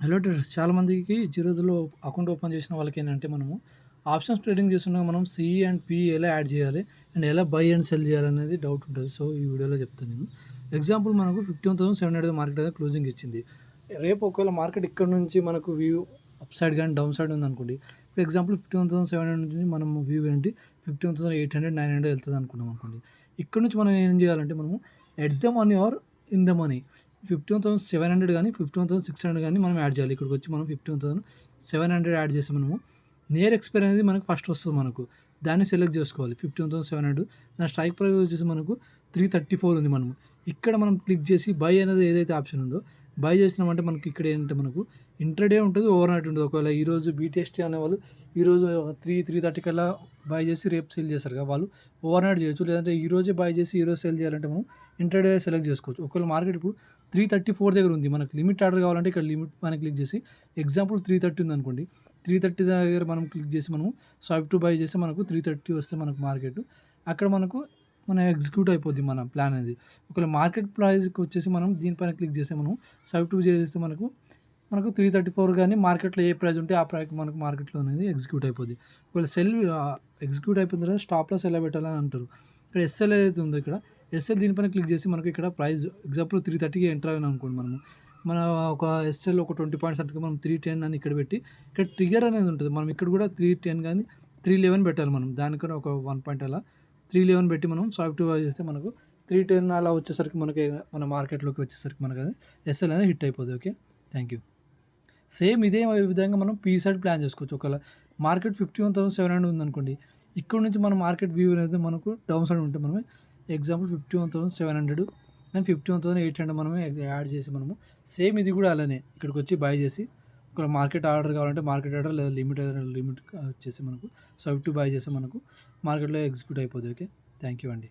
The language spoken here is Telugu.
హలో ట్రేడర్స్ చాలామందికి జీరోదాలో అకౌంట్ ఓపెన్ చేసిన వాళ్ళకేంటంటే మనము ఆప్షన్స్ ట్రేడింగ్ చేస్తున్నాక మనం సి అండ్ పి ఎలా యాడ్ చేయాలి అండ్ ఎలా బై అండ్ సెల్ చేయాలనేది డౌట్ ఉంటుంది. సో ఈ వీడియోలో చెప్తాను నేను. ఎగ్జాంపుల్ మనకు 15,700 మార్కెట్ అయితే క్లోజింగ్ ఇచ్చింది. రేపు ఒకవేళ మార్కెట్ ఇక్కడ నుంచి మనకు వ్యూ అప్ సైడ్ కానీ డౌన్ సైడ్ ఉందనుకోండి. ఇప్పుడు ఎగ్జాంపుల్ 15,700 నుంచి మనం వ్యూ ఏంటి 15,800 900 వెళ్తుంది అనుకున్నాం అనుకోండి. ఇక్కడ నుంచి మనం ఏం చేయాలంటే మనము at the money are in the money 15,700 కానీ 15,600 కానీ మనం యాడ్ చేయాలి. ఇక్కడికి వచ్చి మనం 15,700 యాడ్ చేసి మనము నియర్ ఎక్స్పైరీ అనేది మనకు ఫస్ట్ వస్తుంది. మనకు దాన్ని సెలెక్ట్ చేసుకోవాలి 15,700. దాని స్ట్రైక్ ప్రైస్ వచ్చేసి మనకు 334 ఉంది. మనము ఇక్కడ మనం క్లిక్ చేసి బై అనేది ఏదైతే ఆప్షన్ ఉందో బై చేసినామంటే మనకి ఇక్కడ ఏంటంటే మనకు ఇంట్రాడే ఉంటుంది, ఓవర్ నైట్ ఉంటుంది. ఒకవేళ ఈరోజు బీటీఎస్టీ అనేవాళ్ళు ఈరోజు 3:30 కల్లా బై చేసి రేపు సేల్ చేస్తారు కదా, వాళ్ళు ఓవర్ నైట్ చేయొచ్చు. లేదంటే ఈరోజే బై చేసి ఈరోజు సేల్ చేయాలంటే మనం ఇంట్రాడే సెలెక్ట్ చేసుకోవచ్చు. ఒకవేళ మార్కెట్ ఇప్పుడు 334 దగ్గర ఉంది, మనకు లిమిట్ ఆర్డర్ కావాలంటే ఇక్కడ లిమిట్ మనం క్లిక్ చేసి ఎగ్జాంపుల్ 330 ఉంది అనుకోండి. 330 దగ్గర మనం క్లిక్ చేసి మనము స్వైప్ టు బై చేస్తే మనకు 330 వస్తే మనకు మార్కెట్ అక్కడ మనకు ఎగ్జిక్యూట్ అయిపోద్ది మన ప్లాన్ అనేది. ఒకవేళ మార్కెట్ ప్రైస్కి వచ్చేసి మనం దీనిపైన క్లిక్ చేస్తే మనం స్వైప్ టు చేస్తే మనకు 334 కానీ మార్కెట్లో ఏ ప్రైస్ ఉంటే ఆ ప్రైస్ మనకు మార్కెట్లో అనేది ఎగ్జిక్యూట్ అయిపోద్ది. ఒకవేళ సెల్ ఎగ్జిక్యూట్ అయిపోయిన తర్వాత స్టాప్ లాస్ ఎలా పెట్టాలని అంటారు. ఇక్కడ ఎస్ఎల్ ఏదైతే ఉందో ఇక్కడ ఎస్ఎల్ దీనిపైన క్లిక్ చేసి మనకి ఇక్కడ ప్రైస్ ఎగ్జాంపుల్ 330కి ఎంటర్ అయినా అనుకోండి. మన ఒక ఎస్ఎల్ ఒక 20 పాయింట్స్ అంటే మనం 310 అని ఇక్కడ పెట్టి ఇక్కడ ట్రిగర్ అనేది ఉంటుంది. మనం ఇక్కడ కూడా 310 కానీ 311 పెట్టాలి. మనం దానికన్నా ఒక 1 పాయింట్ అలా 311 పెట్టి మనం స్వైప్ టు బై చేస్తే మనకు 310 అలా వచ్చేసరికి మనకి మన మార్కెట్లోకి వచ్చేసరికి మనకు అది ఎస్ఎల్ అనేది హిట్ అయిపోద్ది. Okay, thank you. సేమ్ ఇదే విధంగా మనం పీ సైడ్ ప్లాన్ చేసుకోవచ్చు. ఒకవేళ మార్కెట్ 51,700 ఉందనుకోండి. ఇక్కడ నుంచి మన మార్కెట్ వ్యూ అనేది మనకు డౌన్ సైడ్ ఉంటే మనమే ఎగ్జాంపుల్ 51,700 అండ్ 51,800 మనమే యాడ్ చేసి మనము సేమ్ ఇది కూడా అలానే ఇక్కడికి వచ్చి బై చేసి ఒకవేళ మార్కెట్ ఆర్డర్ కావాలంటే మార్కెట్ ఆర్డర్ లేదా లిమిట్ వచ్చేసి మనకు స్వైప్ టు బై చేస్తే మనకు మార్కెట్లో ఎగ్జిక్యూట్ అయిపోద్ది. ఓకే, థ్యాంక్ యూ అండి.